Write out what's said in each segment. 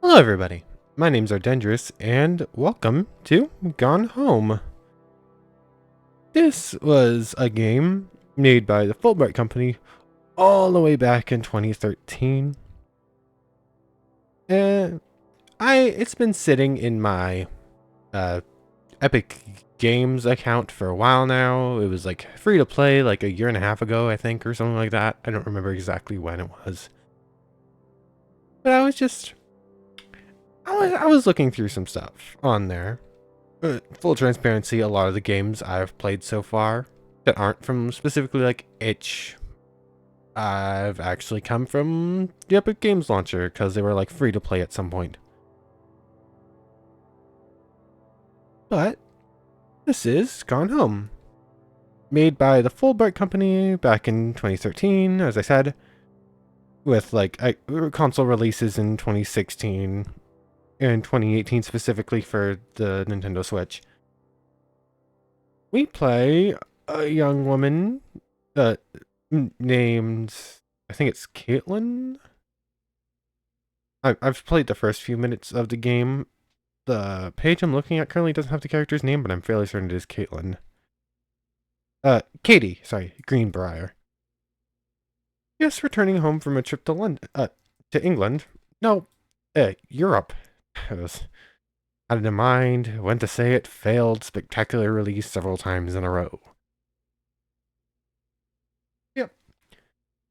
Hello everybody, my name's Ardendrous, and welcome to Gone Home. This was a game made by the Fullbright Company all the way back in 2013. And it's been sitting in my Epic Games account for a while now. It was like free to play like a year and a half ago, I think, or something like that. I don't remember exactly when it was. But I was looking through some stuff on there. Full transparency, a lot of the games I've played so far that aren't from specifically like itch, I've actually come from the Epic Games launcher because they were like free to play at some point. But this is Gone Home, made by the Fullbright Company back in 2013, as I said, with like console releases in 2016 and 2018 specifically for the Nintendo Switch. We play a young woman named, I think it's Caitlin. I've played the first few minutes of the game. The page I'm looking at currently doesn't have the character's name, but I'm fairly certain it is Caitlin. Katie, sorry, Greenbriar. Yes, returning home from a trip to to England. No, Europe. I was out of my mind, went to say it, failed, spectacular release several times in a row. Yep.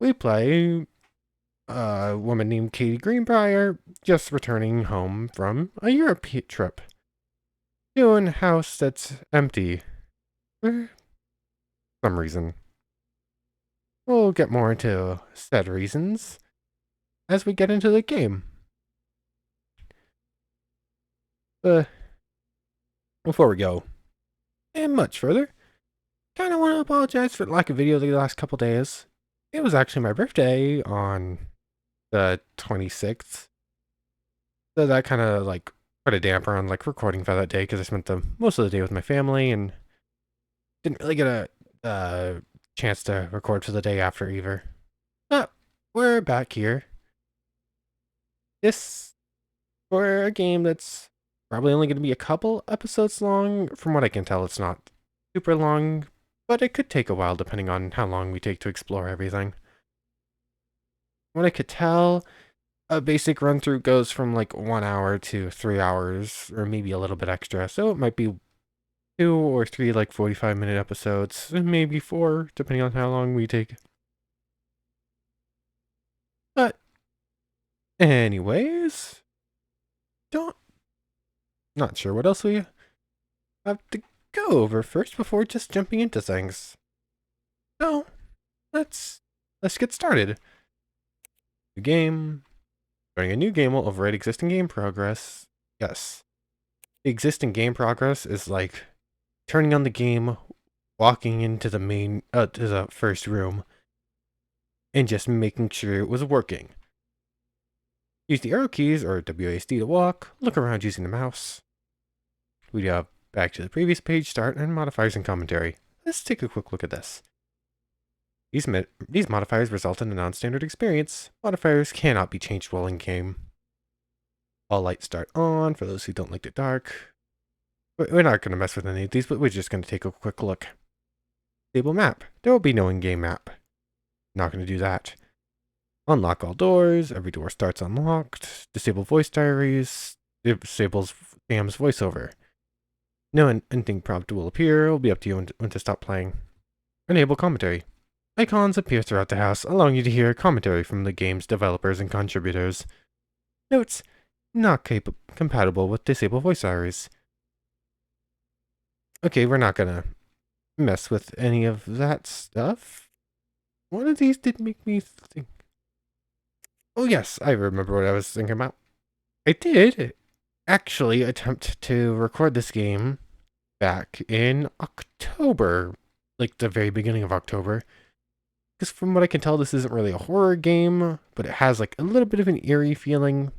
We play a woman named Katie Greenbriar, just returning home from a Europe trip. To a house that's empty. For some reason. We'll get more into said reasons as we get into the game. Before we go, and much further, kinda want to apologize for the lack of video the last couple days. It was actually my birthday on the 26th. So that kind of like put a damper on like recording for that day because I spent the most of the day with my family and didn't really get a chance to record for the day after either. But we're back here. This for a game that's probably only going to be a couple episodes long. From what I can tell, it's not super long, but it could take a while depending on how long we take to explore everything. From what I could tell, a basic run through goes from like 1 hour to 3 hours, or maybe a little bit extra. So it might be 2 or 3 like 45-minute episodes, maybe 4, depending on how long we take. But anyways, not sure what else we have to go over first before just jumping into things. So let's get started. New game. Starting a new game will override existing game progress. Yes. Existing game progress is like turning on the game, walking into the to the first room, and just making sure it was working. Use the arrow keys or WASD to walk, look around using the mouse. We have back to the previous page, start, and modifiers and commentary. Let's take a quick look at this. These modifiers result in a non-standard experience. Modifiers cannot be changed while in game. All lights start on for those who don't like the dark. We're not going to mess with any of these, but we're just going to take a quick look. Disable map. There will be no in-game map. Not going to do that. Unlock all doors. Every door starts unlocked. Disable voice diaries. Disables Sam's voiceover. No ending prompt will appear. It will be up to you when to stop playing. Enable commentary. Icons appear throughout the house, allowing you to hear commentary from the game's developers and contributors. Notes: not compatible with disable voice diaries. Okay, we're not gonna mess with any of that stuff. One of these did make me think. Oh yes, I remember what I was thinking about. I did actually attempt to record this game back in October, like the very beginning of October. Because from what I can tell, this isn't really a horror game, but it has like a little bit of an eerie feeling,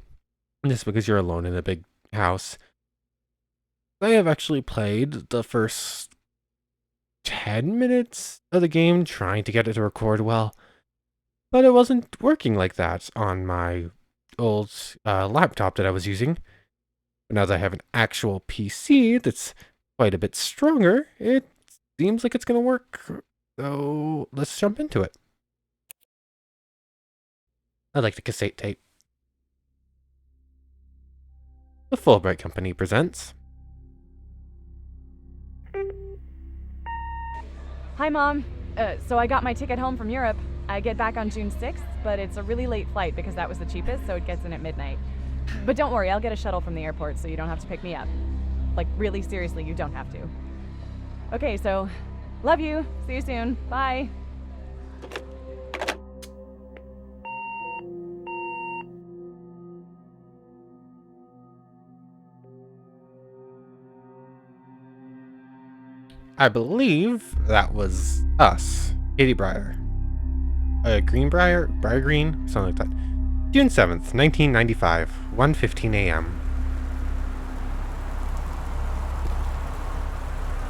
just because you're alone in a big house. I have actually played the first 10 minutes of the game trying to get it to record well, but it wasn't working like that on my old laptop that I was using. But now that I have an actual PC that's quite a bit stronger, it seems like it's going to work. So let's jump into it. I like the cassette tape. The Fullbright Company presents. Hi, Mom. So I got my ticket home from Europe. I get back on June 6th, but it's a really late flight because that was the cheapest, so it gets in at midnight. But don't worry, I'll get a shuttle from the airport so you don't have to pick me up. Like, really seriously, you don't have to. Okay, so love you. See you soon. Bye. I believe that was us. Katie Greenbriar. Greenbriar? Briar Green? Something like that. June 7th, 1995, 1:15 a.m.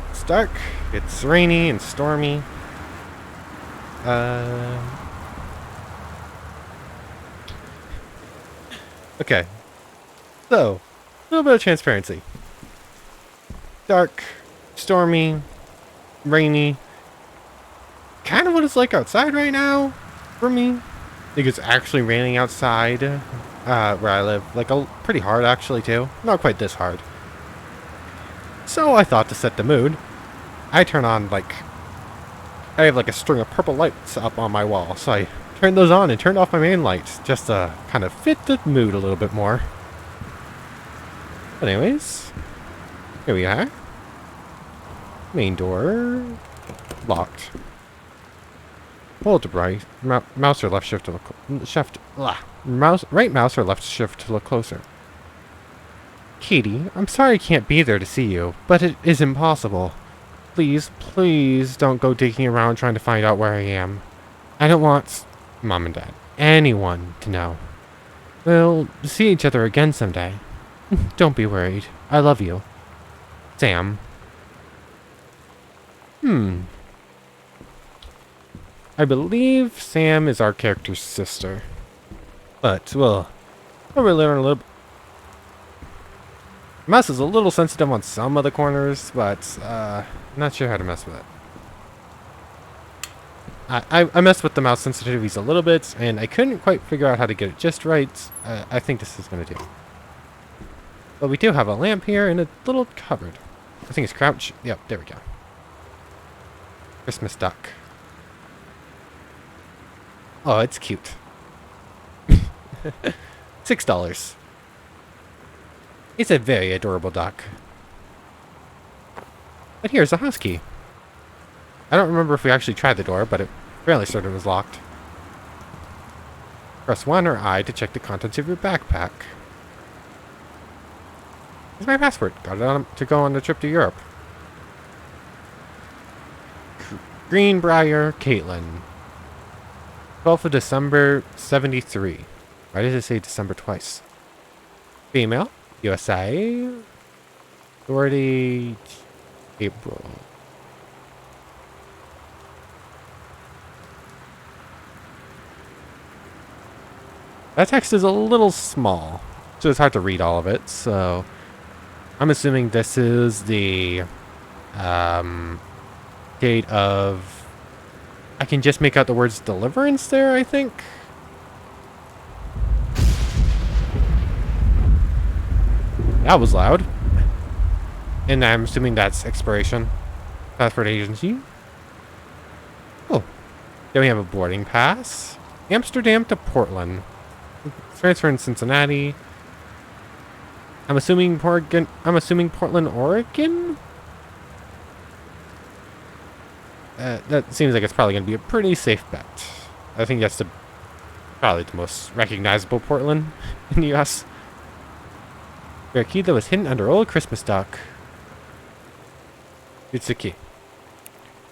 It's dark, it's rainy and stormy. Okay. So, a little bit of transparency. Dark, stormy, rainy. Kind of what it's like outside right now for me. I think it's actually raining outside where I live. Like, pretty hard, actually, too. Not quite this hard. So I thought to set the mood, I turn on, like, I have, like, a string of purple lights up on my wall. So I turned those on and turned off my main lights just to kind of fit the mood a little bit more. But anyways, here we are. Main door locked. Hold to right mouse or left shift to look right mouse or left shift to look closer. Katie, I'm sorry I can't be there to see you, but it is impossible. Please, please don't go digging around trying to find out where I am. I don't want Mom and Dad, anyone, to know. We'll see each other again someday. Don't be worried. I love you. Sam. I believe Sam is our character's sister. But, well, we'll really learn a little. Mouse is a little sensitive on some of the corners, but I'm not sure how to mess with it. I messed with the mouse sensitivities a little bit, and I couldn't quite figure out how to get it just right. I think this is going to do. But we do have a lamp here and a little cupboard. I think it's crouch. Yep, there we go. Christmas duck. Oh, it's cute. $6. It's a very adorable duck. But here's a house key. I don't remember if we actually tried the door, but it fairly certain was locked. Press 1 or I to check the contents of your backpack. Here's my passport. Got it on to go on the trip to Europe. Greenbriar, Caitlin. 12th of December, 73. Why does it say December twice? Female, USA. Authority, April. That text is a little small, so it's hard to read all of it, so I'm assuming this is the date of... I can just make out the words deliverance there, I think. That was loud. And I'm assuming that's expiration. Passport agency. Oh. Then we have a boarding pass. Amsterdam to Portland. Transfer in Cincinnati. I'm assuming Portland, Oregon? That seems like it's probably going to be a pretty safe bet. I think that's probably the most recognizable Portland in the U.S. A key that was hidden under old Christmas duck. It's the key.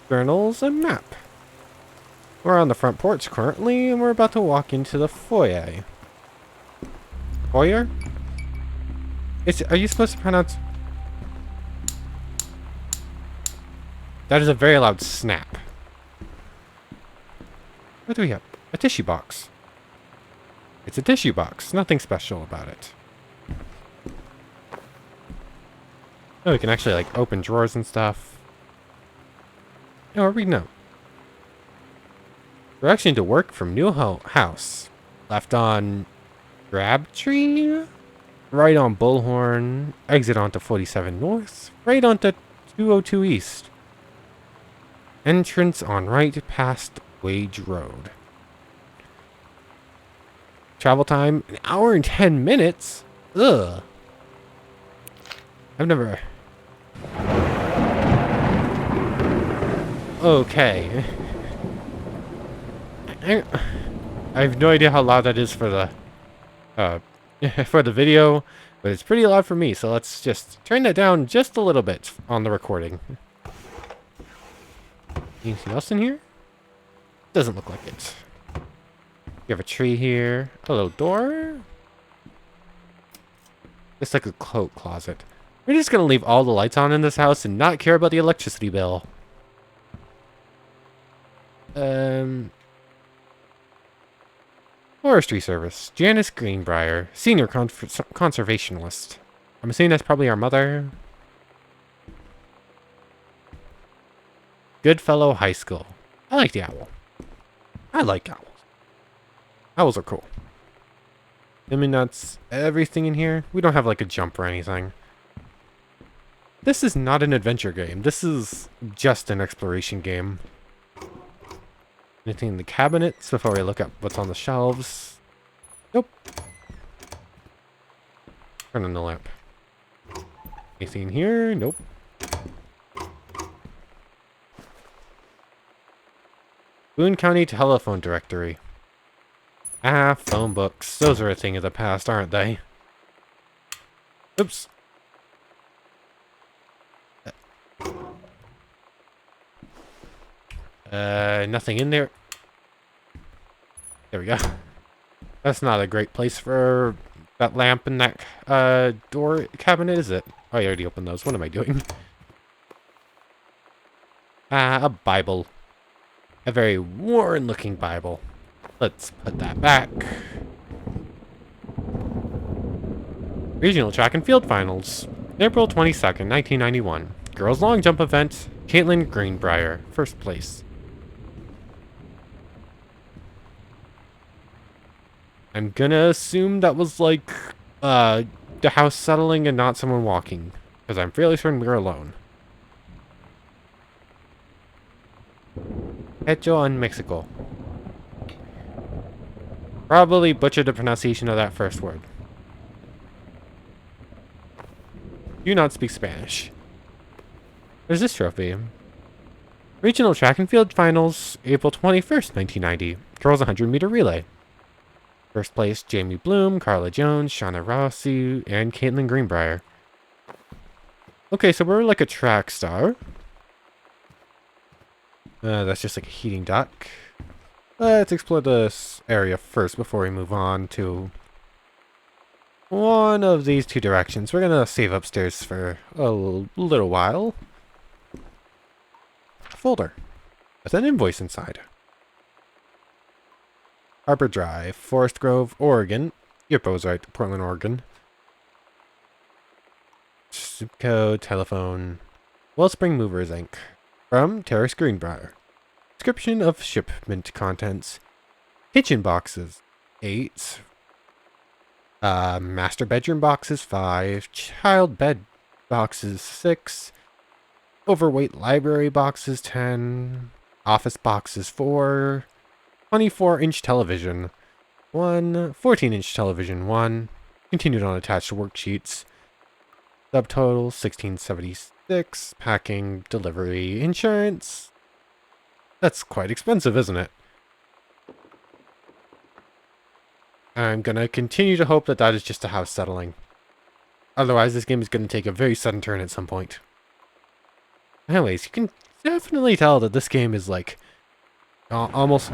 Journals and map. We're on the front porch currently, and we're about to walk into the foyer. Foyer? Are you supposed to pronounce... That is a very loud snap. What do we have? A tissue box. It's a tissue box. Nothing special about it. Oh, we can actually, like, open drawers and stuff. Oh, read note. Direction to work from new house. Left on Crabtree. Right on Bullhorn. Exit onto 47 North. Right onto 202 East. Entrance on right past Wage Road. Travel time, 1 hour and 10 minutes? Ugh. I've never... Okay. I have no idea how loud that is for the... for the video, but it's pretty loud for me, so let's just turn that down just a little bit on the recording. Anything else in here? Doesn't look like it. You have a tree here. A little door. It's like a coat closet. We're just gonna leave all the lights on in this house and not care about the electricity bill. Forestry Service. Janice Greenbriar. Senior conservationist. I'm assuming that's probably our mother. Goodfellow High School. I like the owl. I like owls. Owls are cool. I mean, that's everything in here. We don't have like a jump or anything. This is not an adventure game. This is just an exploration game. Anything in the cabinets before we look at what's on the shelves? Nope. Turn on the lamp. Anything in here? Nope. Boone County Telephone Directory. Ah, phone books. Those are a thing of the past, aren't they? Oops. Nothing in there. There we go. That's not a great place for that lamp and that door cabinet, is it? Oh, I already opened those. What am I doing? Ah, a Bible. A very worn-looking Bible. Let's put that back. Regional Track and Field Finals. April 22nd, 1991. Girls Long Jump Event. Caitlin Greenbriar. First place. I'm gonna assume that was like the house settling and not someone walking. Because I'm fairly certain we were alone. Hecho in Mexico. Probably butchered the pronunciation of that first word. Do not speak Spanish. There's this trophy. Regional Track and Field Finals, April 21st, 1990. Girls 100-meter relay. First place, Jamie Bloom, Carla Jones, Shauna Rossi, and Caitlin Greenbriar. Okay, so we're like a track star. That's just like a heating duct. Let's explore this area first before we move on to one of these two directions. We're gonna save upstairs for a little while. Folder with an invoice inside. Harbor Drive, Forest Grove, Oregon. Yep, I was right. Portland, Oregon. Zip code, telephone. Wellspring Movers, Inc. From Terrace Greenbriar. Description of shipment contents. Kitchen boxes, 8. Master bedroom boxes, 5. Child bed boxes, 6. Overweight library boxes, 10. Office boxes, 4. 24-inch television, 1. 14-inch television, 1. Continued on attached worksheets. Subtotal, 1676. Packing, delivery, insurance. That's quite expensive, isn't it? I'm gonna continue to hope that that is just a house settling. Otherwise, this game is gonna take a very sudden turn at some point. Anyways, you can definitely tell that this game is like almost...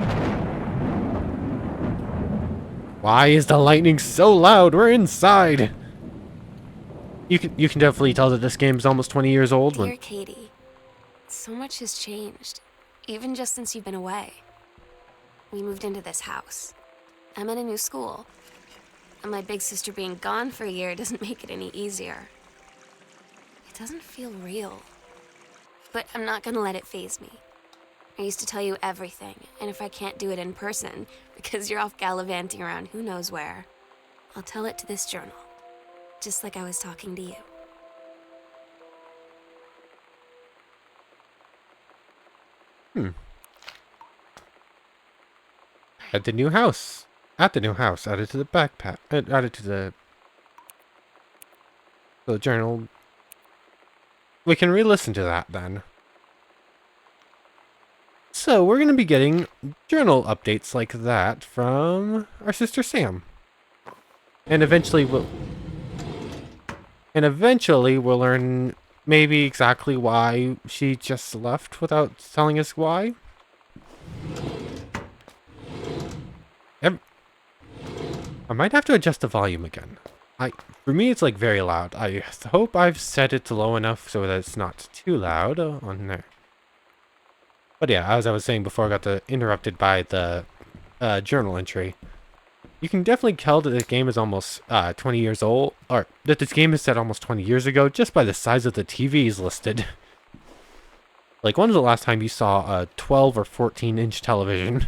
Why is the lightning so loud? We're inside. You can definitely tell that this game is almost 20 years old. Dear Katie, so much has changed, even just since you've been away. We moved into this house. I'm in a new school, And my big sister being gone for a year doesn't make it any easier. It doesn't feel real. But I'm not gonna let it faze me. I used to tell you everything, and if I can't do it in person, because you're off gallivanting around who knows where, I'll tell it to this journal. Just like I was talking to you. At the new house. At the new house. Added to the backpack. Added to the journal. We can re-listen to that then. So we're going to be getting journal updates like that from our sister Sam. And eventually we'll learn maybe exactly why she just left without telling us why. I might have to adjust the volume again. For me, it's like very loud. I hope I've set it to low enough so that it's not too loud on there. But yeah, as I was saying before, I got interrupted by the journal entry. You can definitely tell that this game is almost 20 years old, or that this game is set almost 20 years ago just by the size of the TVs listed. Like, when was the last time you saw a 12 or 14-inch television?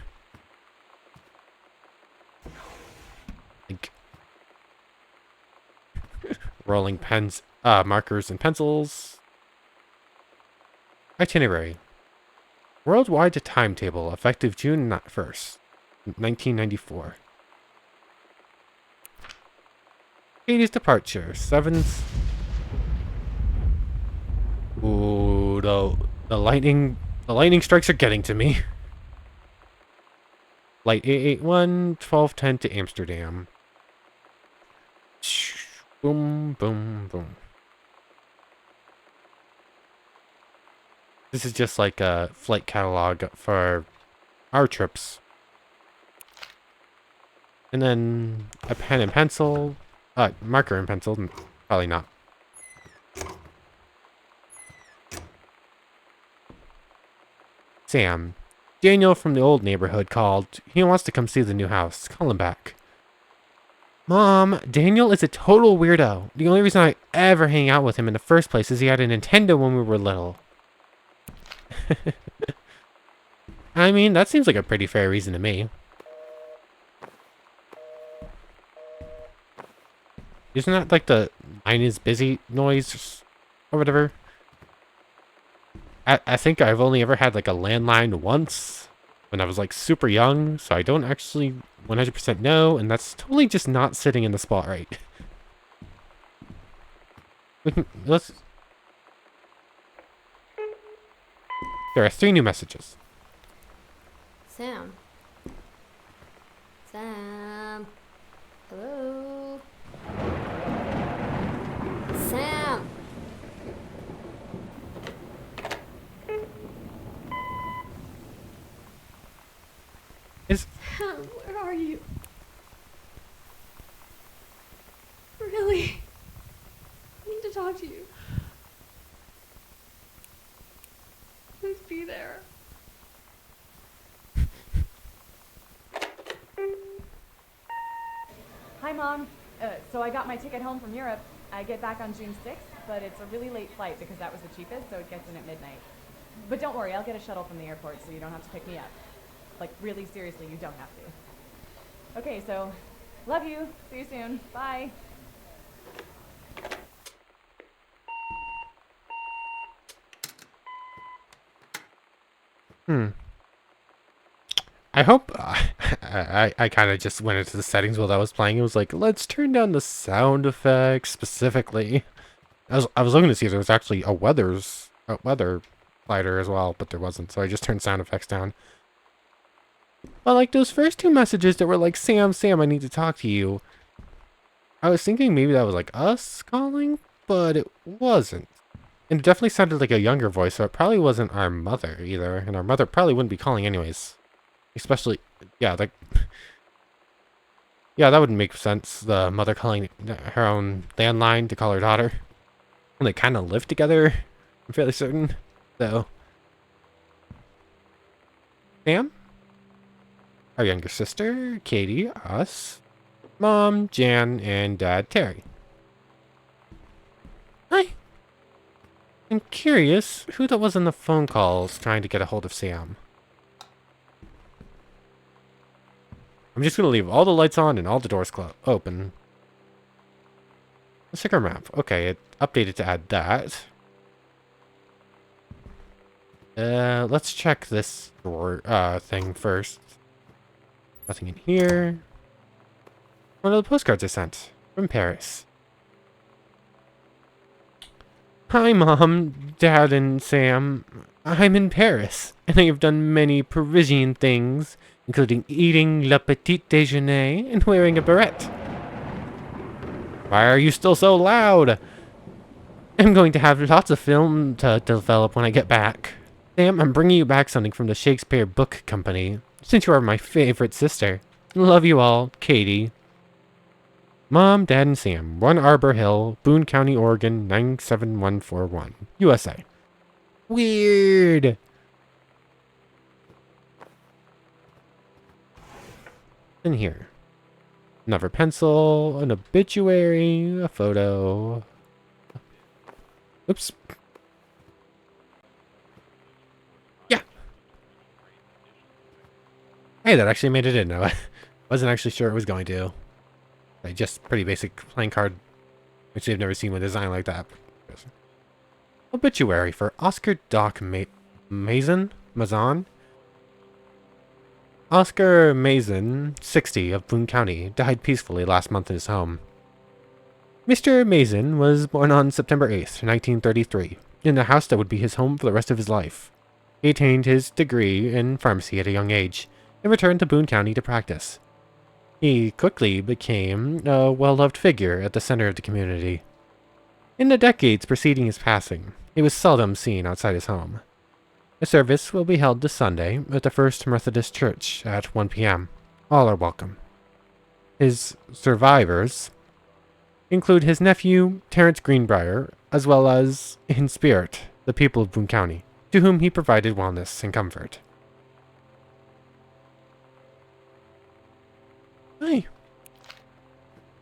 Like, rolling pens, markers and pencils. Itinerary. Worldwide timetable, effective June 1st, 1994. Katie's departure, 7th. Ooh, the lightning strikes are getting to me. Flight 881, 12:10 to Amsterdam. Boom, boom, boom. This is just like a flight catalog for our trips. And then a pen and pencil. Marker and pencil. Probably not. Sam. Daniel from the old neighborhood called. He wants to come see the new house. Call him back. Mom, Daniel is a total weirdo. The only reason I ever hang out with him in the first place is he had a Nintendo when we were little. I mean, that seems like a pretty fair reason to me. Isn't that like the line is busy noise or whatever? I think I've only ever had like a landline once when I was like super young, so I don't actually 100% know, and that's totally just not sitting in the spotlight. Let's... There are 3 new messages. Sam. Sam. Hello. Sam. Sam, where are you? Really? I need to talk to you. Please be there. Hi, Mom. So I got my ticket home from Europe. I get back on June 6th, but it's a really late flight because that was the cheapest, so it gets in at midnight. But don't worry, I'll get a shuttle from the airport so you don't have to pick me up. Like, really seriously, you don't have to. Okay, so, love you. See you soon. Bye. I hope... I kind of just went into the settings while that was playing. It was like, let's turn down the sound effects specifically. I was looking to see if there was actually a weather slider as well, but there wasn't, so I just turned sound effects down. But like those first 2 messages that were like, Sam, I need to talk to you. I was thinking maybe that was like us calling, but it wasn't. And it definitely sounded like a younger voice, so it probably wasn't our mother either. And our mother probably wouldn't be calling anyways. Especially, yeah, like... Yeah, that would make sense. The mother calling her own landline to call her daughter. And they kind of live together, I'm fairly certain. So... Sam? Our younger sister, Katie, us. Mom, Jan, and Dad, Terry. I'm curious who that was on the phone calls trying to get a hold of Sam. I'm just gonna leave all the lights on and all the doors open. Sticker map. Okay, it updated to add that. Let's check this door, thing first. Nothing in here. One of the postcards I sent from Paris. Hi, Mom, Dad, and Sam. I'm in Paris, and I have done many Parisian things, including eating le petit déjeuner and wearing a beret. Why are you still so loud? I'm going to have lots of film to develop when I get back. Sam, I'm bringing you back something from the Shakespeare Book Company, since you are my favorite sister. Love you all, Katie. Mom, Dad, and Sam, 1 Arbor Hill, Boone County, Oregon, 97141, USA. Weird. In here. Another pencil, an obituary, a photo. Oops. Yeah. Hey, that actually made it in. I wasn't actually sure it was going to. Just pretty basic playing card, which they've never seen with a design like that. Obituary for Oscar Doc Mazon? Oscar Mazon, 60, of Boone County, died peacefully last month in his home. Mr. Mazon was born on September 8th, 1933, in the house that would be his home for the rest of his life. He attained his degree in pharmacy at a young age, and returned to Boone County to practice. He quickly became a well-loved figure at the center of the community. In the decades preceding his passing, he was seldom seen outside his home. A service will be held this Sunday at the First Methodist Church at 1 p.m. All are welcome. His survivors include his nephew, Terrence Greenbriar, as well as, in spirit, the people of Boone County, to whom he provided wellness and comfort. Hi.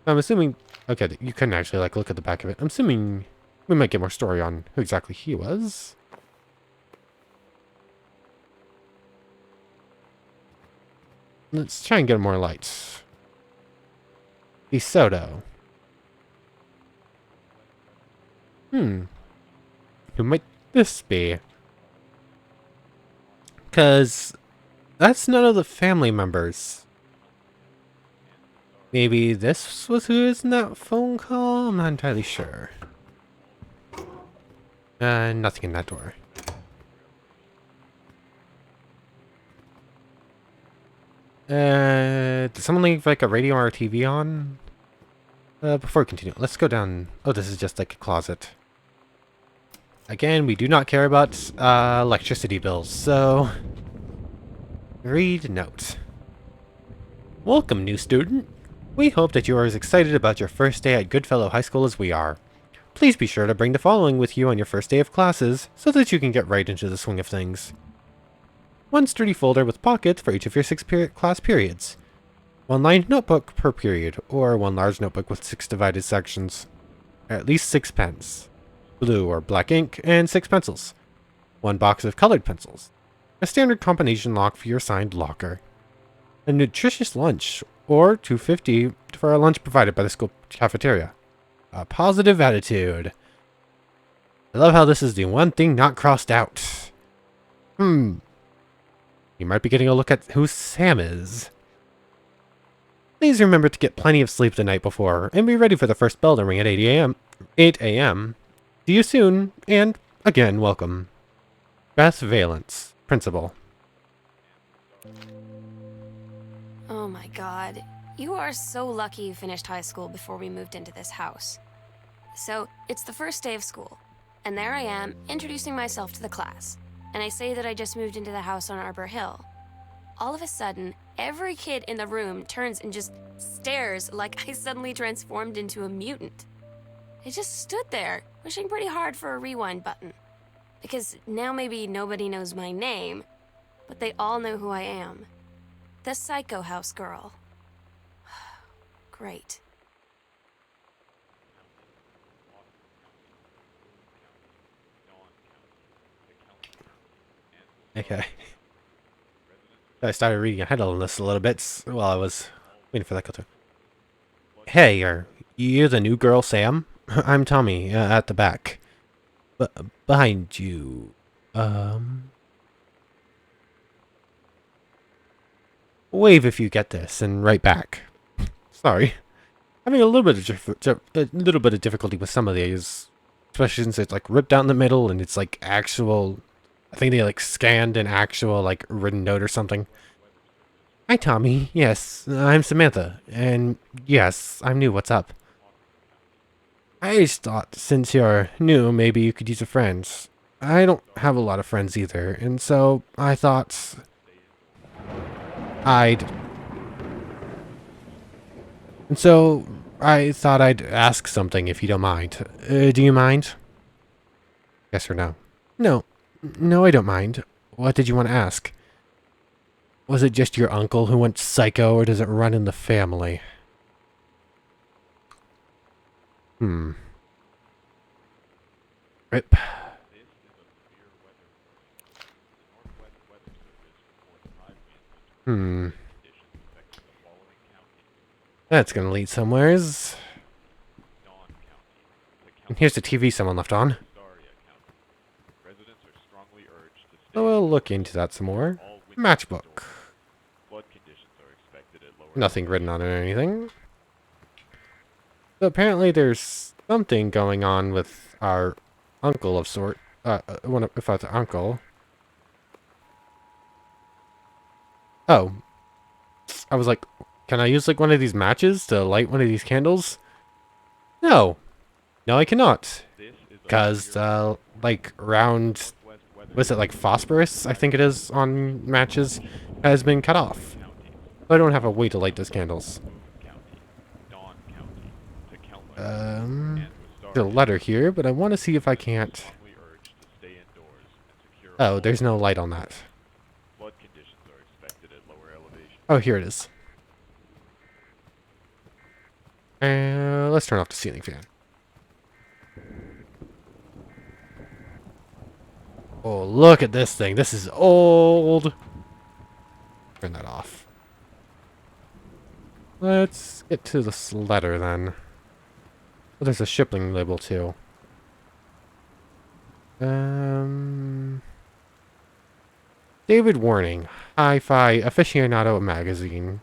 I'm assuming... Okay, you couldn't actually, look at the back of it. I'm assuming we might get more story on who exactly he was. Let's try and get more lights. DeSoto. Who might this be? Because that's none of the family members. Maybe this was who is in that phone call? I'm not entirely sure. Nothing in that door. Did someone leave a radio or a TV on? Before we continue, let's go down. Oh, this is just a closet. Again, we do not care about electricity bills, so read note. Welcome, new student. We hope that you are as excited about your first day at Goodfellow High School as we are. Please be sure to bring the following with you on your first day of classes, so that you can get right into the swing of things. 1 sturdy folder with pockets for each of your 6 class periods. 1 lined notebook per period, or 1 large notebook with 6 divided sections. At least 6 pens. Blue or black ink, and 6 pencils. 1 box of colored pencils. A standard combination lock for your assigned locker. A nutritious lunch, or $2.50 for a lunch provided by the school cafeteria. A positive attitude. I love how this is the one thing not crossed out. You might be getting a look at who Sam is. Please remember to get plenty of sleep the night before, and be ready for the first bell to ring at 8 a.m. See you soon, and, again, welcome. Beth Valence, Principal. Oh my god. You are so lucky you finished high school before we moved into this house. So, it's the first day of school, and there I am, introducing myself to the class. And I say that I just moved into the house on Arbor Hill. All of a sudden, every kid in the room turns and just stares like I suddenly transformed into a mutant. I just stood there, wishing pretty hard for a rewind button. Because now maybe nobody knows my name, but they all know who I am. The Psycho House Girl. Right. Okay. I started reading ahead on this a little bit while I was waiting for that to. Hey, are you the new girl, Sam? I'm Tommy, at the back. Behind you. Wave if you get this, and right back. Sorry. Having a little bit of difficulty with some of these, especially since it's like ripped down the middle and it's like actual. I think they like scanned an actual like written note or something. Hi, Tommy. Yes, I'm Samantha, and yes, I'm new. What's up? I just thought since you're new, maybe you could use a friend. I don't have a lot of friends either, and so I thought I'd And so I thought I'd ask something if you don't mind. Do you mind? Yes or no? No. No, I don't mind. What did you want to ask? Was it just your uncle who went psycho, or does it run in the family? Rip. That's gonna lead somewheres. And here's the TV someone left on. So we'll look into that some more. Matchbook. Nothing written on it or anything. So apparently there's something going on with our uncle of sort. If I was an uncle. Oh. I was like, can I use like one of these matches to light one of these candles? No. No, I cannot. Because, like, round... Was it like phosphorus, I think it is, on matches, has been cut off. I don't have a way to light those candles. There's a letter here, but I want to see if I can't... Oh, there's no light on that. Oh, here it is. Let's turn off the ceiling fan. Oh, look at this thing. This is old. Turn that off. Let's get to this letter then. Oh, there's a shipping label too. David Warning, Hi-Fi Aficionado Magazine.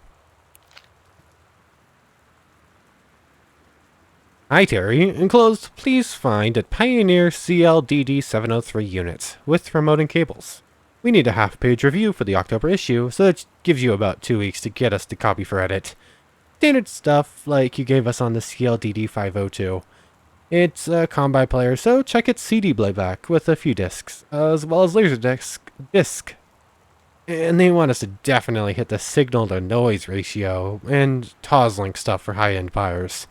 Hi Terry, enclosed please find at Pioneer CLDD 703 unit with remote and cables. We need a half-page review for the October issue, so that gives you about 2 weeks to get us the copy for edit. Standard stuff like you gave us on the CLDD 502. It's a combi player, so check its CD playback with a few discs, as well as disc. And they want us to definitely hit the signal-to-noise ratio and Toslink stuff for high-end buyers.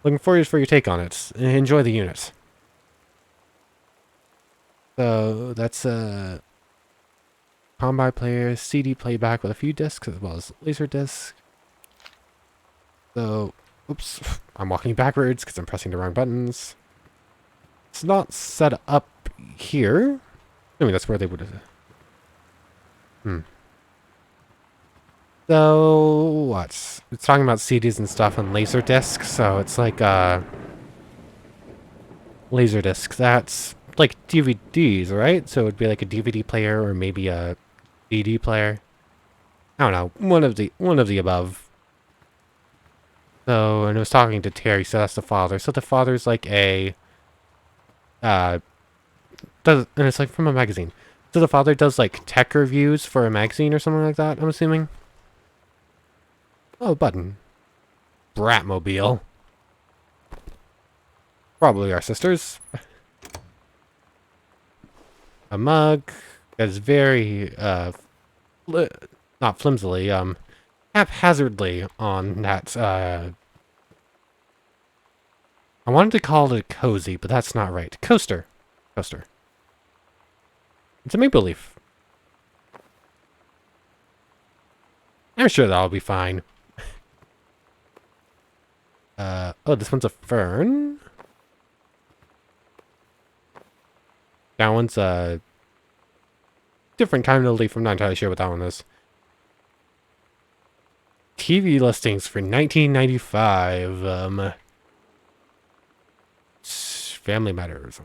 Looking forward for your take on it. Enjoy the unit. So that's a combi player, CD playback with a few discs as well as laser disc. So, oops, I'm walking backwards because I'm pressing the wrong buttons. It's not set up here. I mean, that's where they would have. So, what? It's talking about CDs and stuff and laser discs, so it's like, laser disc. That's like DVDs, right? So it'd be like a DVD player or maybe a CD player. I don't know. One of the above. So, and it was talking to Terry, so that's the father. So the father's like and it's like from a magazine. So the father does like tech reviews for a magazine or something like that, I'm assuming. Oh, button. Bratmobile. Probably our sisters. A mug that is very, not flimsily, haphazardly on that, I wanted to call it a cozy, but that's not right. Coaster. Coaster. It's a maple leaf. I'm sure that'll be fine. Oh, this one's a fern. That one's a different kind of leaf. I'm not entirely sure what that one is. TV listings for 1995. Family Matters.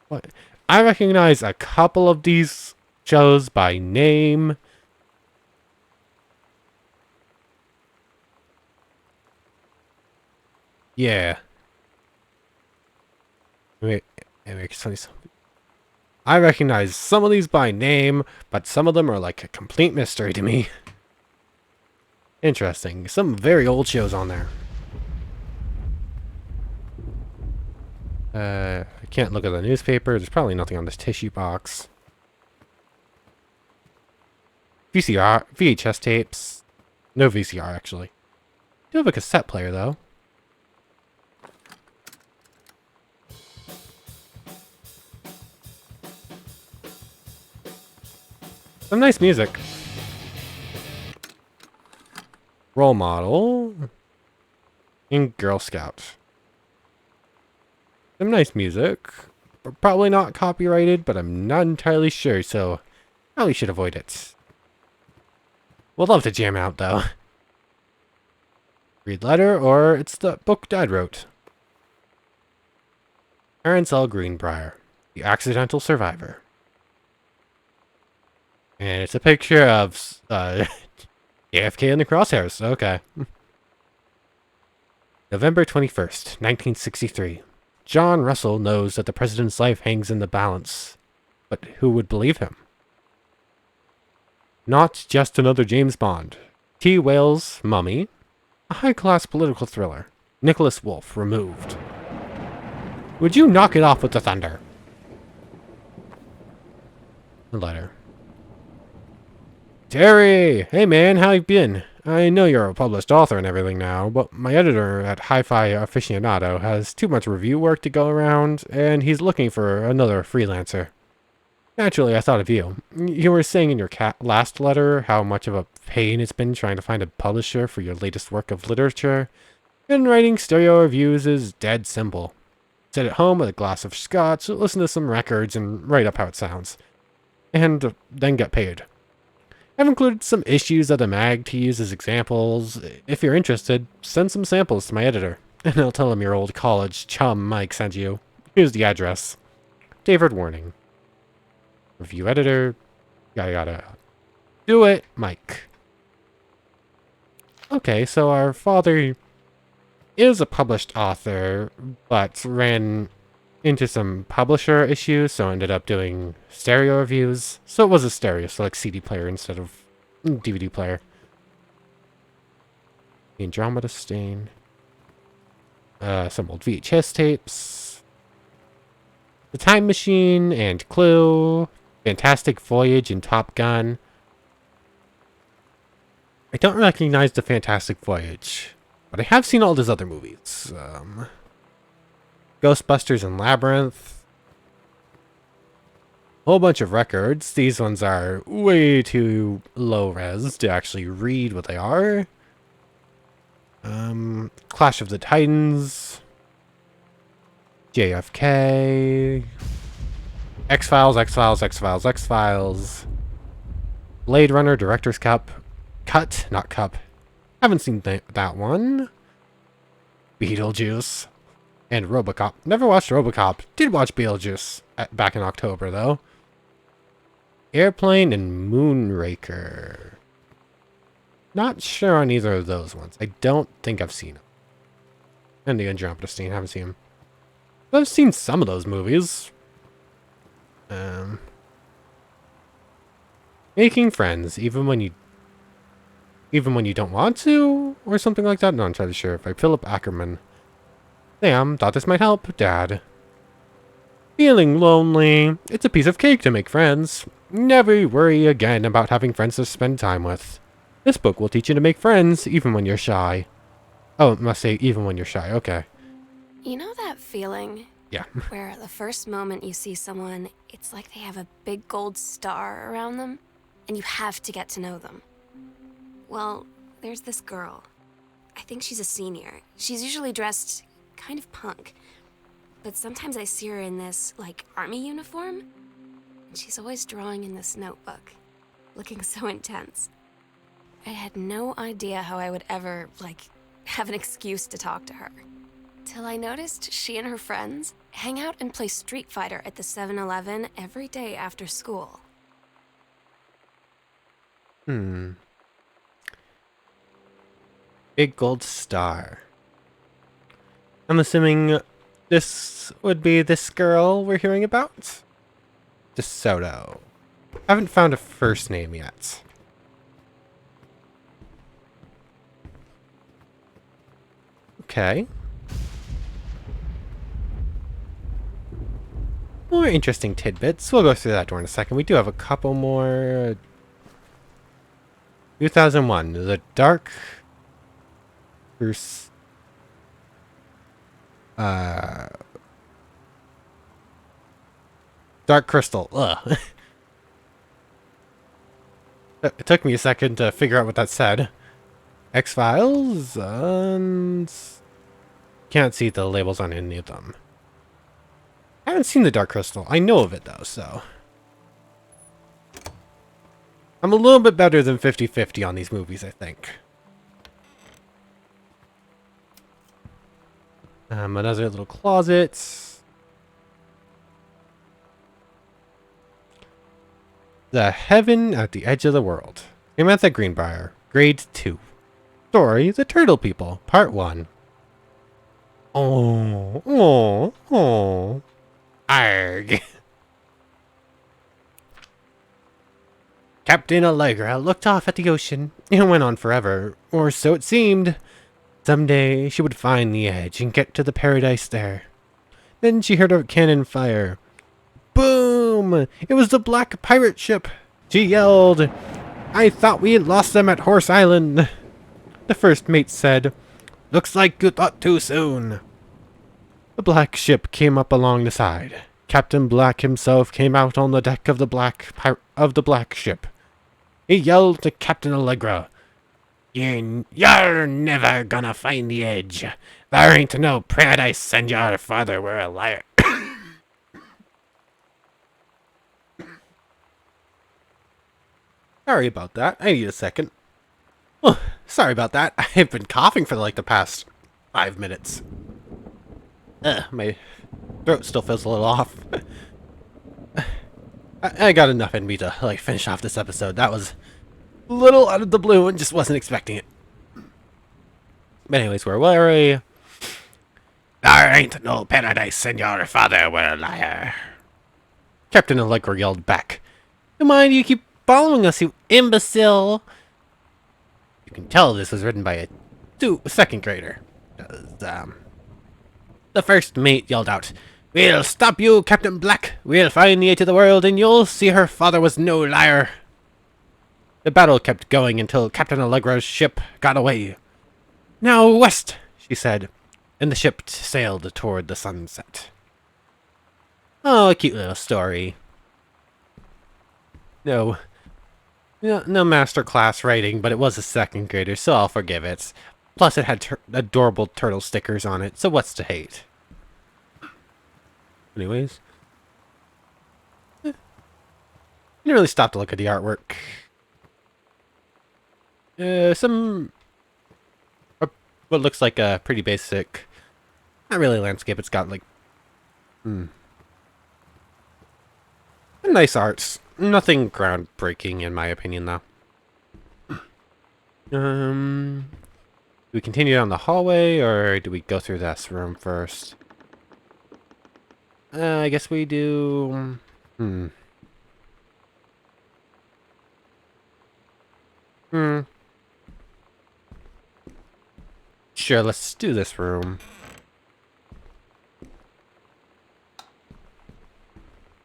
What? I recognize a couple of these shows by name. Yeah. Wait, I recognize some of these by name, but some of them are like a complete mystery to me. Interesting. Some very old shows on there. I can't look at the newspaper. There's probably nothing on this tissue box. VCR, VHS tapes. No VCR, actually. Do have a cassette player, though. Some nice music. Role model. And Girl Scout. Some nice music. Probably not copyrighted, but I'm not entirely sure, so probably should avoid it. Would love to jam out, though. Read letter, or it's the book Dad wrote. Terence L. Greenbriar, the accidental survivor. And it's a picture of AFK in the crosshairs. Okay. November 21st, 1963. John Russell knows that the president's life hangs in the balance. But who would believe him? Not just another James Bond. T. Wales' Mummy. A high-class political thriller. Nicholas Wolfe removed. Would you knock it off with the thunder? A letter. Terry! Hey man, how you been? I know you're a published author and everything now, but my editor at Hi-Fi Aficionado has too much review work to go around, and he's looking for another freelancer. Naturally, I thought of you. You were saying in your last letter how much of a pain it's been trying to find a publisher for your latest work of literature, and writing stereo reviews is dead simple. Sit at home with a glass of scotch, listen to some records, and write up how it sounds. And then get paid. I've included some issues of the mag to use as examples. If you're interested, send some samples to my editor, and I'll tell him your old college chum Mike sent you. Here's the address. David Warning. Review editor. Yada yada. Do it, Mike. Okay, so our father is a published author, but ran into some publisher issues, so ended up doing stereo reviews. So it was a stereo, so like CD player instead of DVD player. Andromeda Stain. Some old VHS tapes. The Time Machine and Clue. Fantastic Voyage and Top Gun. I don't recognize the Fantastic Voyage, but I have seen all those other movies. Ghostbusters and Labyrinth. Whole bunch of records. These ones are way too low res to actually read what they are. Clash of the Titans. JFK. X-Files, X-Files, X-Files, X-Files. Blade Runner, Director's Cut, not Cup. Haven't seen that one. Beetlejuice. And RoboCop. Never watched RoboCop. Did watch Beetlejuice back in October, though. Airplane and Moonraker. Not sure on either of those ones. I don't think I've seen them. And the Andromeda Stain, haven't seen them. But I've seen some of those movies. Making friends, even when you don't want to, or something like that. No, I'm not entirely sure. By Philip Ackerman. Sam thought this might help, Dad. Feeling lonely? It's a piece of cake to make friends. Never worry again about having friends to spend time with. This book will teach you to make friends, even when you're shy. Oh, it must say even when you're shy. Okay. You know that feeling? Yeah. Where the first moment you see someone, it's like they have a big gold star around them, and you have to get to know them. Well, there's this girl. I think she's a senior. She's usually dressed kind of punk. But sometimes I see her in this, like, army uniform. And she's always drawing in this notebook, looking so intense. I had no idea how I would ever, like, have an excuse to talk to her. Till I noticed she and her friends hang out and play Street Fighter at the 7-Eleven every day after school. Big gold star. I'm assuming this would be this girl we're hearing about? DeSoto. Haven't found a first name yet. Okay. More interesting tidbits. We'll go through that door in a second. We do have a couple more. 2001. The Dark... Dark Crystal. Ugh. It took me a second to figure out what that said. X-Files? And... Can't see the labels on any of them. I haven't seen the Dark Crystal. I know of it, though, so... I'm a little bit better than 50-50 on these movies, I think. Another little closet. The Heaven at the Edge of the World. Samantha Greenbriar, Grade 2. Story, The Turtle People, Part 1. Oh. Arg. Captain Allegra looked off at the ocean. It went on forever, or so it seemed. Someday she would find the edge and get to the paradise there. Then she heard a cannon fire. Boom! It was the black pirate ship. She yelled, "I thought we had lost them at Horse Island." The first mate said, "Looks like you thought too soon." The black ship came up along the side. Captain Black himself came out on the deck of the black ship. He yelled to Captain Allegra, You're never gonna find the edge. There ain't no paradise, and your father were a liar." Sorry about that. I need a second. Oh, sorry about that. I've been coughing for like the past 5 minutes. My throat still feels a little off. I got enough in me to like finish off this episode. That was a little out of the blue and just wasn't expecting it. But anyways, where were we? There ain't no paradise, and your father were a liar. Captain Allegra yelled back. Why do you keep following us, you imbecile? You can tell this was written by a second grader. The first mate yelled out, "We'll stop you, Captain Black. We'll find the edge of the world, and you'll see her father was no liar." The battle kept going until Captain Allegra's ship got away. "Now west," she said, and the ship sailed toward the sunset. Oh, a cute little story. No masterclass writing, but it was a second grader, so I'll forgive it. Plus, it had adorable turtle stickers on it, so what's to hate? Anyways. Didn't really stop to look at the artwork. What looks like a pretty basic, not really landscape, it's got like, nice arts. Nothing groundbreaking in my opinion though. Do we continue down the hallway or do we go through this room first? I guess we do, Sure, let's do this room.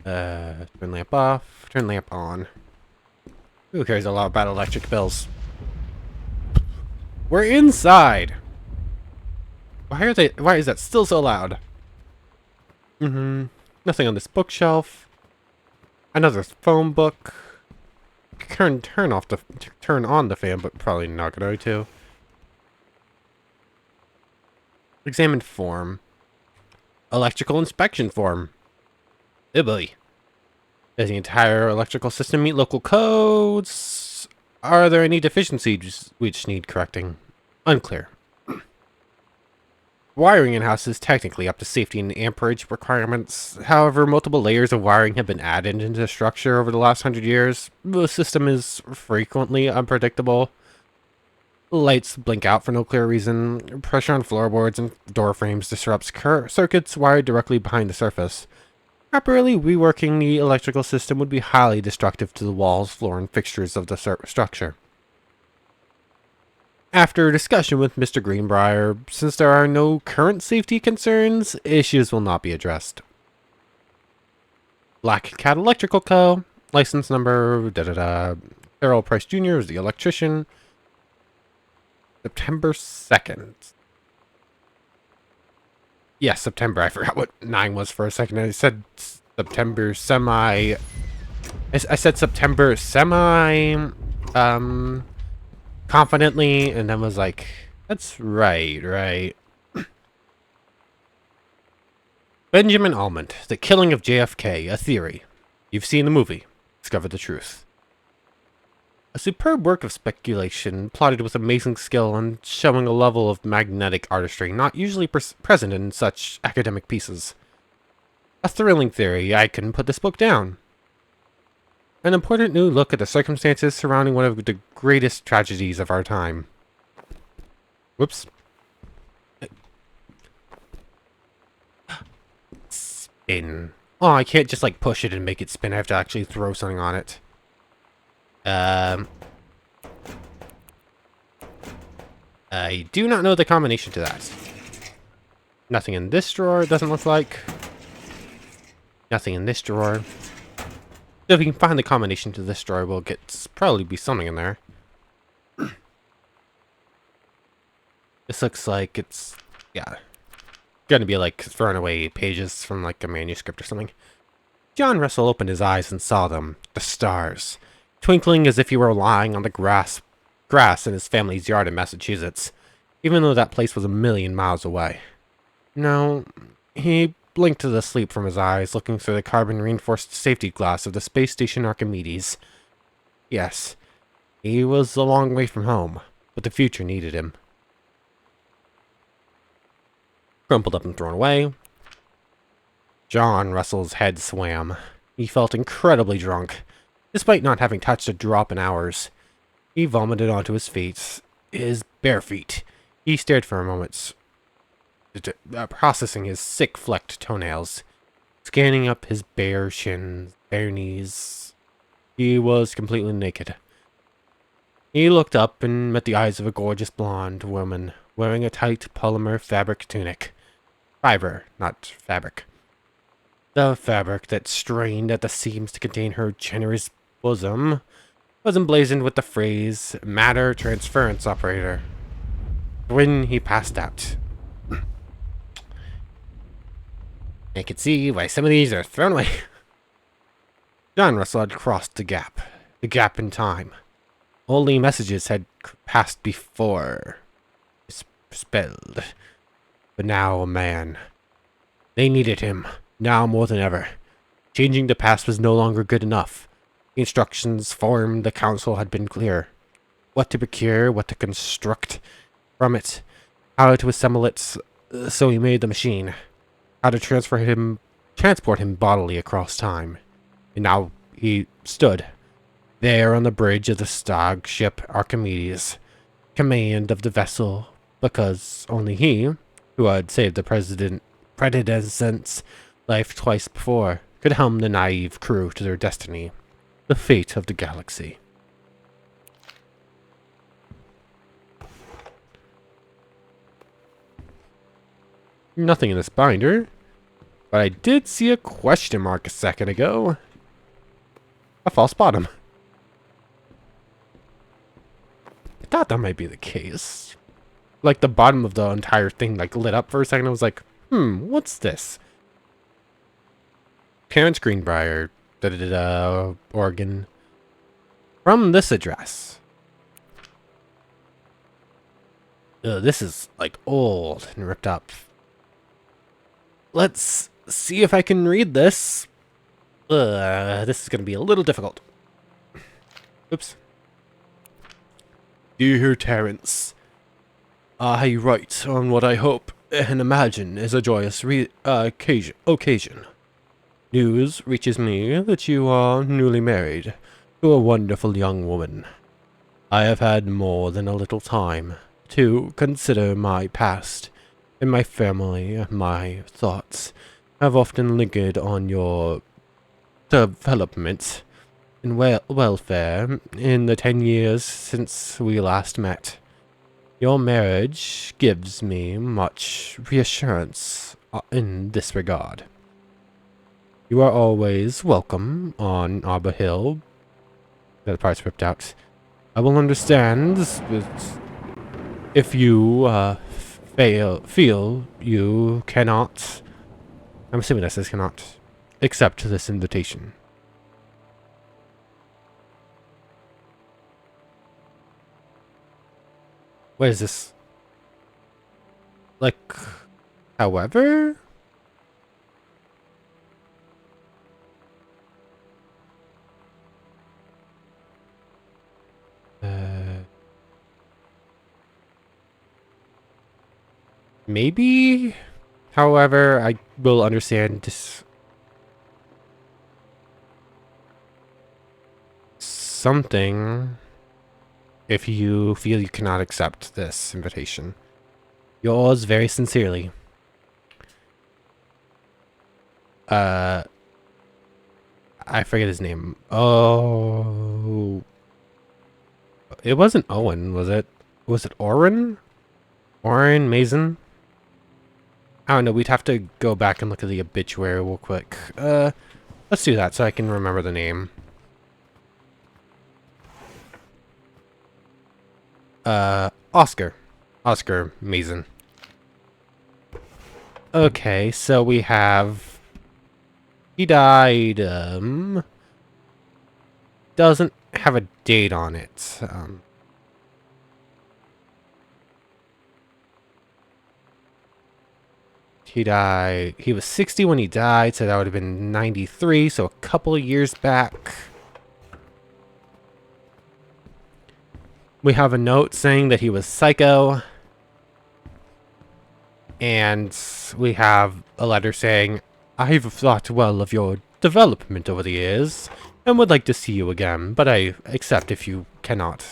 Turn lamp off, turn lamp on. Who cares a lot about electric bills? We're inside! Why is that still so loud? Nothing on this bookshelf. Another phone book. Turn on the fan, but probably not going to. Examine form. Electrical inspection form. Oh boy. Does the entire electrical system meet local codes? Are there any deficiencies which need correcting? Unclear. Wiring in-house is technically up to safety and amperage requirements. However, multiple layers of wiring have been added into the structure over the last 100 years. The system is frequently unpredictable. Lights blink out for no clear reason. Pressure on floorboards and door frames disrupts circuits wired directly behind the surface. Properly reworking the electrical system would be highly destructive to the walls, floor, and fixtures of the structure. After discussion with Mr. Greenbriar, since there are no current safety concerns, issues will not be addressed. Black Cat Electrical Co. License number, Errol Price Jr. is the electrician. September 2nd. Yes, September. I forgot what 9 was for a second. I said September semi... I said September semi... confidently, and then was like, that's right. Benjamin Almond, The Killing of JFK, a theory. You've seen the movie. Discover the truth. A superb work of speculation, plotted with amazing skill and showing a level of magnetic artistry not usually present in such academic pieces. A thrilling theory. I couldn't put this book down. An important new look at the circumstances surrounding one of the greatest tragedies of our time. Whoops. Spin. Oh, I can't just like push it and make it spin. I have to actually throw something on it. I do not know the combination to that. Nothing in this drawer, it doesn't look like. Nothing in this drawer. So if we can find the combination to this drawer, we'll get probably be something in there. This looks like it's, yeah, gonna be like throwing away pages from like a manuscript or something. John Russell opened his eyes and saw them, the stars, twinkling as if he were lying on the grass in his family's yard in Massachusetts, even though that place was a million miles away. No, he blinked to the sleep from his eyes, looking through the carbon-reinforced safety glass of the space station Archimedes. Yes, he was a long way from home, but the future needed him. Crumpled up and thrown away. John Russell's head swam. He felt incredibly drunk, despite not having touched a drop in hours. He vomited onto his feet, his bare feet. He stared for a moment, processing his sick-flecked toenails, scanning up his bare shins, bare knees. He was completely naked. He looked up and met the eyes of a gorgeous blonde woman wearing a tight polymer fabric tunic. Fiber, not fabric. The fabric that strained at the seams to contain her generous bosom was emblazoned with the phrase, Matter Transference Operator. When he passed out, I could see why some of these are thrown away. John Russell had crossed the gap in time. Only messages had passed before. Spelled. But now a man. They needed him, now more than ever. Changing the past was no longer good enough. The instructions formed the council had been clear. What to procure, what to construct from it, how to assemble it, so he made the machine. How to transport him bodily across time. And now he stood there on the bridge of the stag ship Archimedes, command of the vessel, because only he, who had saved the president's life twice before, could helm the naive crew to their destiny, the fate of the galaxy. Nothing in this binder, but I did see a question mark a second ago. A false bottom. I thought that might be the case. Like the bottom of the entire thing like lit up for a second. I was like, what's this? Terrence Greenbriar, Oregon. From this address. This is like old and ripped up. Let's see if I can read this. This is gonna be a little difficult. Oops. Dear Terence, I write on what I hope and imagine is a joyous occasion. News reaches me that you are newly married to a wonderful young woman. I have had more than a little time to consider my past, and my family, my thoughts have often lingered on your development and welfare in the 10 years since we last met. Your marriage gives me much reassurance in this regard. You are always welcome on Arbor Hill. That part's ripped out. I will understand if you feel you cannot. I'm assuming that says cannot accept this invitation. What is this? Like, however? Maybe? However, I will understand this. Something if you feel you cannot accept this invitation. Yours very sincerely. I forget his name. Oh. It wasn't Owen, was it? Was it Oren? Oren Mason? I don't know, we'd have to go back and look at the obituary real quick. Let's do that so I can remember the name. Oscar. Oscar Mason. Okay, so we have... He died, doesn't have a date on it. He died... He was 60 when he died, so that would have been 93, so a couple of years back. We have a note saying that he was psycho. And we have a letter saying, I've thought well of your development over the years, and would like to see you again, but I accept if you cannot.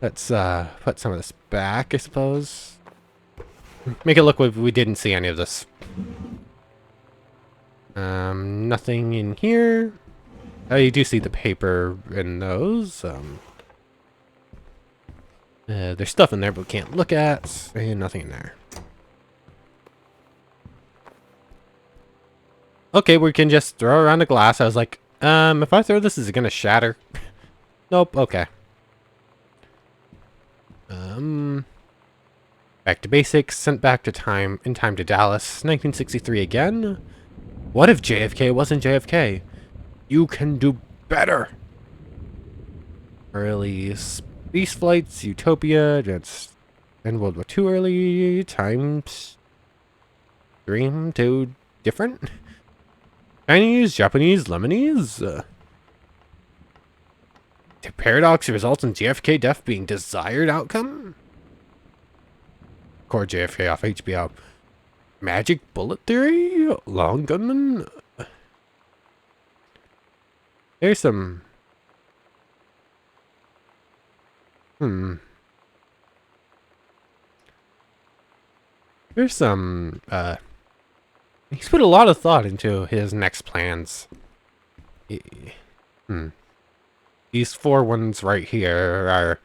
Let's put some of this back, I suppose. Make it look like we didn't see any of this. Nothing in here. Oh, you do see the paper in those. There's stuff in there, but we can't look at. And nothing in there. Okay, we can just throw around a glass. I was like, if I throw this, is it gonna shatter? Nope, okay. Back to basics, sent back to in time to Dallas, 1963 again. What if JFK wasn't JFK? You can do better. Early space flights, Utopia, that's and World War II early times. Dream too different. Chinese, Japanese, Lebanese. The paradox results in JFK death being desired outcome. Core JFK off HBO. Magic bullet theory? Long gunman? There's some... There's some, he's put a lot of thought into his next plans. These 4 ones right here are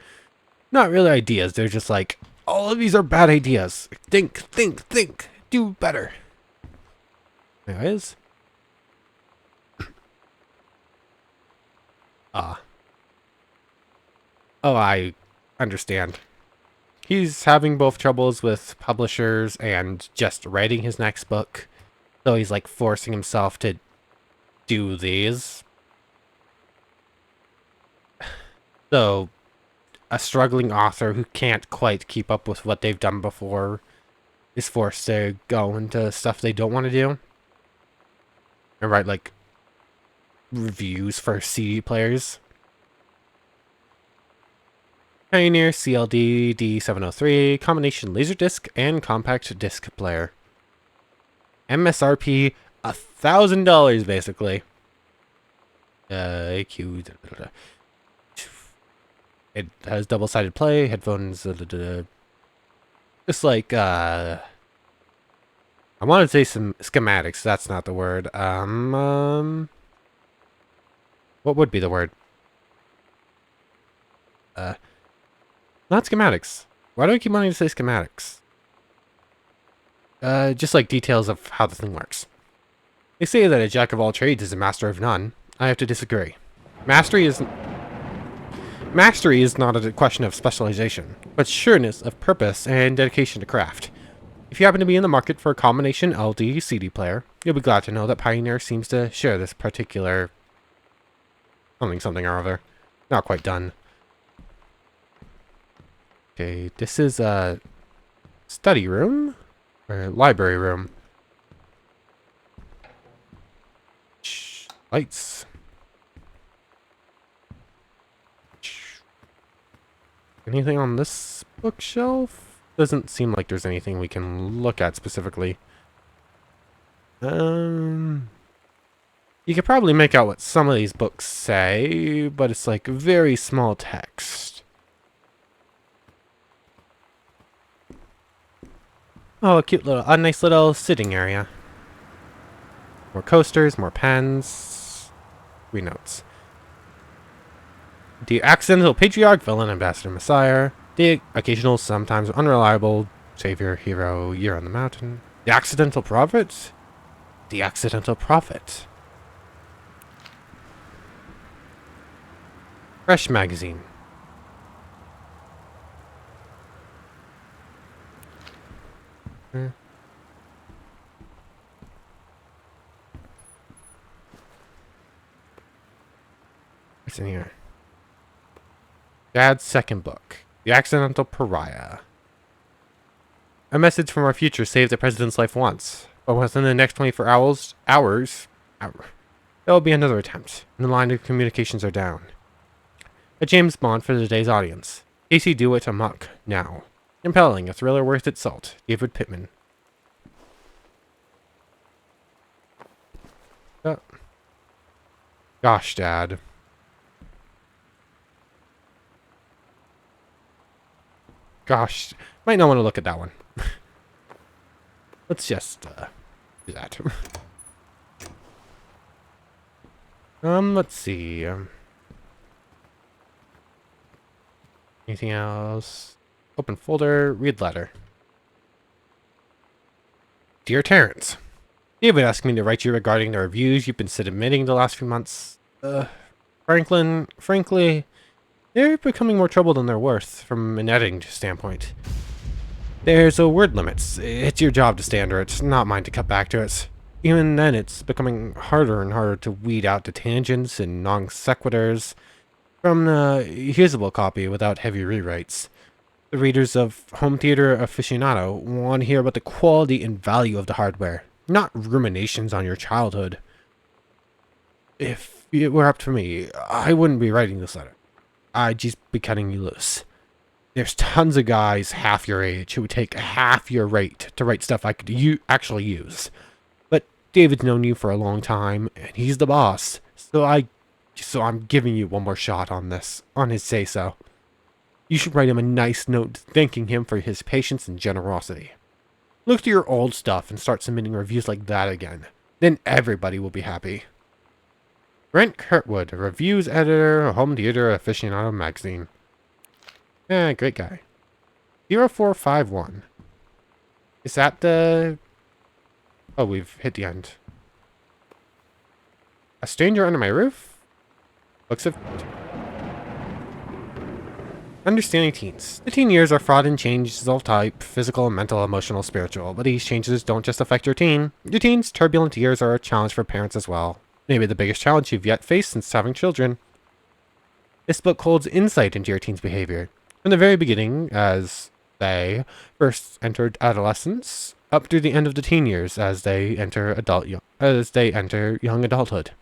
not really ideas. They're just like, all of these are bad ideas. Think, think, think. Do better. Anyways. Oh, I understand. He's having both troubles with publishers and just writing his next book. So he's like forcing himself to do these. So, a struggling author who can't quite keep up with what they've done before is forced to go into stuff they don't want to do. And write, like, reviews for CD players. Pioneer CLD D703, combination laserdisc and compact disc player. MSRP $1,000 basically. AQ. It has double-sided play, headphones. Just like I wanted to say some schematics. That's not the word. What would be the word? Not schematics. Why do I keep wanting to say schematics? Just like details of how the thing works. They say that a jack of all trades is a master of none. I have to disagree. Mastery is not a question of specialization, but sureness of purpose and dedication to craft. If you happen to be in the market for a combination LD CD player, you'll be glad to know that Pioneer seems to share this particular something or other. Not quite done. Okay, this is a study room or library room. Lights. Anything on this bookshelf? Doesn't seem like there's anything we can look at specifically. You could probably make out what some of these books say, but it's like very small text. Oh, a nice little sitting area. More coasters, more pens. 3 notes. The accidental patriarch, villain, ambassador, messiah. The occasional, sometimes unreliable savior, hero, year on the mountain. The accidental prophet. The accidental prophet. Fresh magazine. What's in here? Dad's second book. The Accidental Pariah. A message from our future saved the president's life once, but within the next 24 hours, there will be another attempt, and the line of communications are down. A James Bond for today's audience. Casey Do It Amok now. Compelling, a thriller worth its salt. David Pittman. Gosh, Dad. Gosh, might not want to look at that one. Let's just do that. Let's see. Anything else? Open folder, read letter. Dear Terrence, David asked me to write you regarding the reviews you've been submitting the last few months. Frankly, they're becoming more trouble than they're worth from an editing standpoint. There's a word limit. It's your job to stay under it, not mine to cut back to it. Even then, it's becoming harder and harder to weed out the tangents and non sequiturs from the usable copy without heavy rewrites. The readers of Home Theater Aficionado want to hear about the quality and value of the hardware, not ruminations on your childhood. If it were up to me, I wouldn't be writing this letter. I'd just be cutting you loose. There's tons of guys half your age who would take half your rate to write stuff I could actually use. But David's known you for a long time, and he's the boss, so I'm giving you one more shot on this, on his say-so. You should write him a nice note thanking him for his patience and generosity. Look through your old stuff and start submitting reviews like that again. Then everybody will be happy. Brent Kurtwood, a reviews editor, Home Theater Aficionado magazine. Yeah, great guy. 0451. Is that the... Oh, we've hit the end. A stranger under my roof? Books of... Understanding teens. The teen years are fraught in changes of all type, physical, mental, emotional, spiritual, but these changes don't just affect your teen. Your teen's turbulent years are a challenge for parents as well. Maybe the biggest challenge you've yet faced since having children. This book holds insight into your teen's behavior. From the very beginning, as they first entered adolescence, up to the end of the teen years as they enter young adulthood.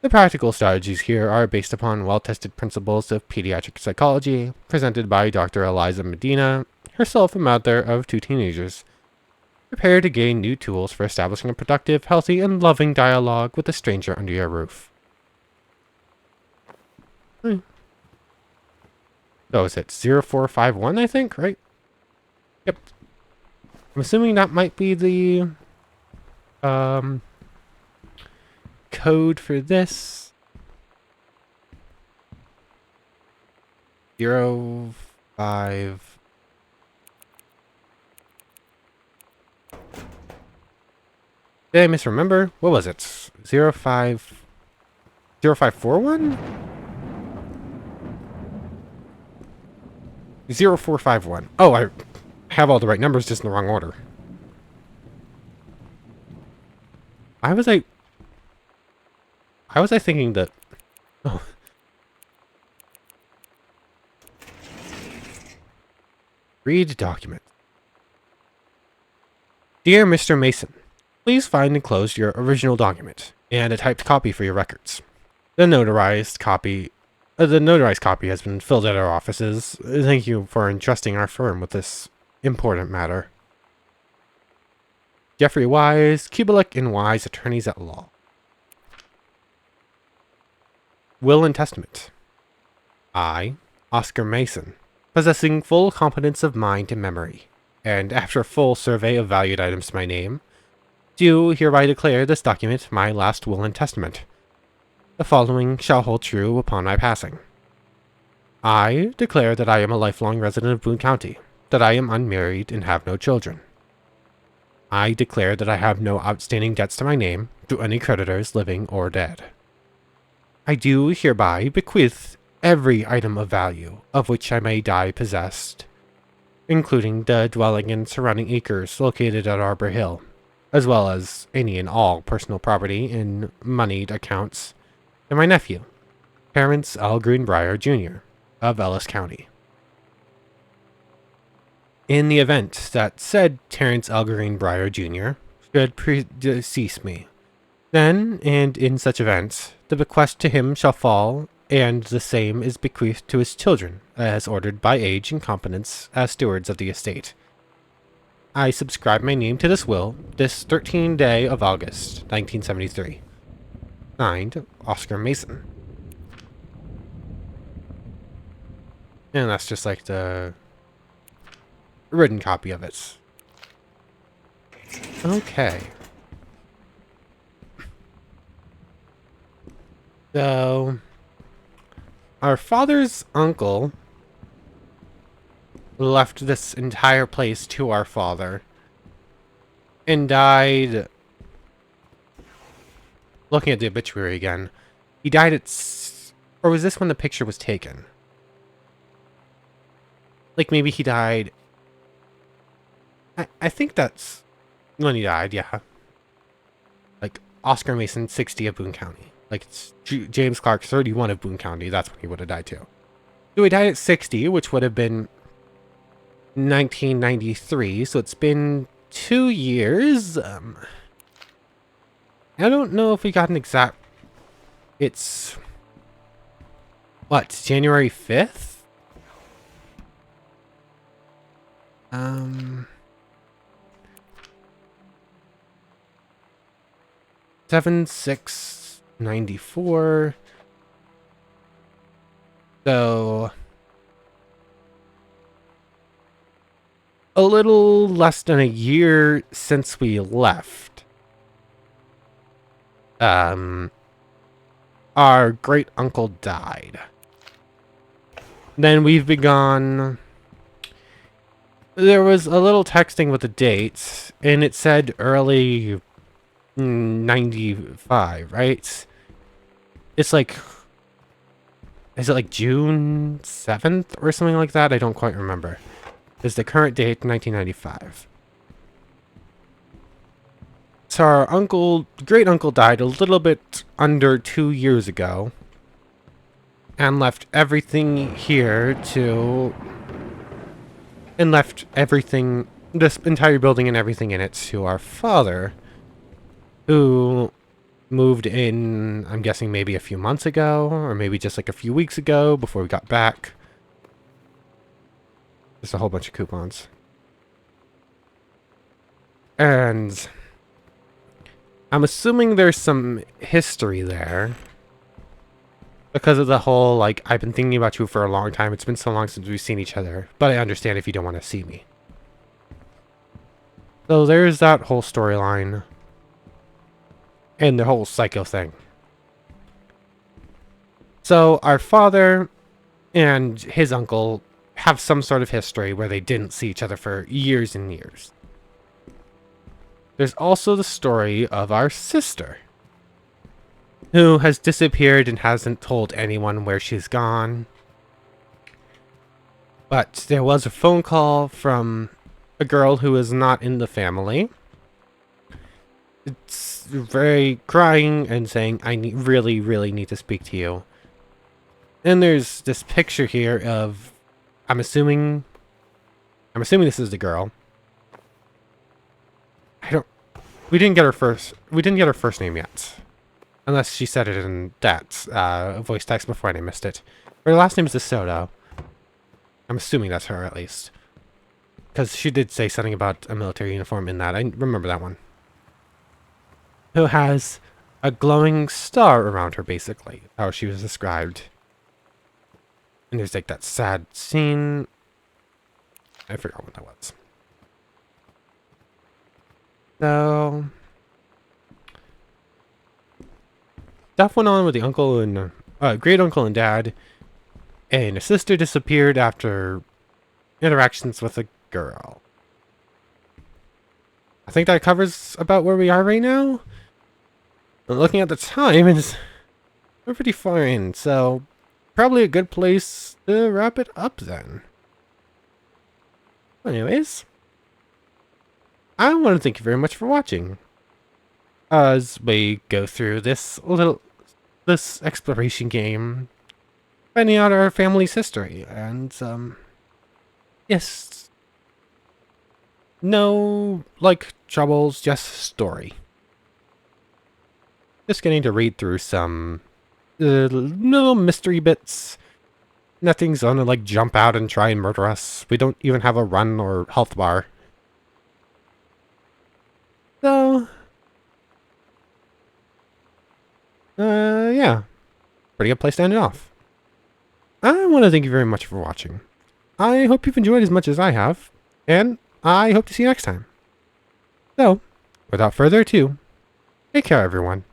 The practical strategies here are based upon well-tested principles of pediatric psychology, presented by Dr. Eliza Medina, herself a mother of 2 teenagers. Prepare to gain new tools for establishing a productive, healthy, and loving dialogue with a stranger under your roof. So is it 0451, I think, right? Yep. I'm assuming that might be the code for this. 05. Did I misremember? What was it? 0541? 0451. Oh, I have all the right numbers, just in the wrong order. Why was I thinking that... Oh. Read document. Dear Mr. Mason, please find enclosed your original document and a typed copy for your records. The notarized copy has been filled at our offices. Thank you for entrusting our firm with this important matter. Jeffrey Wise, Kubelik and Wise, attorneys at law. Will and Testament. I, Oscar Mason, possessing full competence of mind and memory, and after a full survey of valued items to my name, do hereby declare this document my last will and testament. The following shall hold true upon my passing. I declare that I am a lifelong resident of Boone County, that I am unmarried and have no children. I declare that I have no outstanding debts to my name to any creditors living or dead. I do hereby bequeath every item of value of which I may die possessed, including the dwelling and surrounding acres located at Arbor Hill, as well as any and all personal property in moneyed accounts, to my nephew, Terrence L. Greenbriar, Jr., of Ellis County. In the event that said Terrence L. Greenbriar, Jr. should predecease me, then, and in such event, the bequest to him shall fall, and the same is bequeathed to his children, as ordered by age and competence as stewards of the estate. I subscribe my name to this will, this 13th day of August, 1973. Signed, Oscar Mason. And that's just like the written copy of it. Okay. So, our father's uncle left this entire place to our father and died. Looking at the obituary again, he died at, or was this when the picture was taken? Like maybe he died. I think that's when he died, yeah. Like Oscar Mason, 60 of Boone County. Like it's James Clark, 31 of Boone County. That's when he would have died too. So he died at 60, which would have been 1993. So it's been 2 years. I don't know if we got an exact. It's what, January 5th? 7/6/94. So a little less than a year since we left. Our great uncle died. Then we've begun. There was a little texting with the dates, and it said early 95, right? It's like, is it like June 7th or something like that? I don't quite remember. Is the current date 1995. So our great uncle died a little bit under 2 years ago. and left everything here to... And left everything, this entire building and everything in it to our father, who moved in, I'm guessing maybe a few months ago, or maybe just like a few weeks ago before we got back. Just a whole bunch of coupons. And I'm assuming there's some history there. Because of the whole, like, I've been thinking about you for a long time. It's been so long since we've seen each other. But I understand if you don't want to see me. So there's that whole storyline. And the whole psycho thing. So our father and his uncle have some sort of history where they didn't see each other for years and years. There's also the story of our sister, who has disappeared and hasn't told anyone where she's gone. But there was a phone call from a girl who is not in the family. It's very crying and saying, I really, really need to speak to you. And there's this picture here of, I'm assuming this is the girl. We didn't get her first name yet. Unless she said it in that voice text before and I missed it. Her last name is DeSoto. I'm assuming that's her, at least. Because she did say something about a military uniform in that. I remember that one. Who has a glowing star around her, basically. How she was described. And there's like that sad scene. I forgot what that was. So... stuff went on with the uncle and great uncle and dad, and a sister disappeared after interactions with a girl. I think that covers about where we are right now. And looking at the time, we're pretty far in, so probably a good place to wrap it up then. Anyways, I want to thank you very much for watching as we go through this exploration game, finding out our family's history, and yes, no like troubles, just story. Just getting to read through some little mystery bits. Nothing's gonna like jump out and try and murder us. We don't even have a run or health bar. So yeah. Pretty good place to end it off. I want to thank you very much for watching. I hope you've enjoyed as much as I have, and I hope to see you next time. So, without further ado, take care everyone.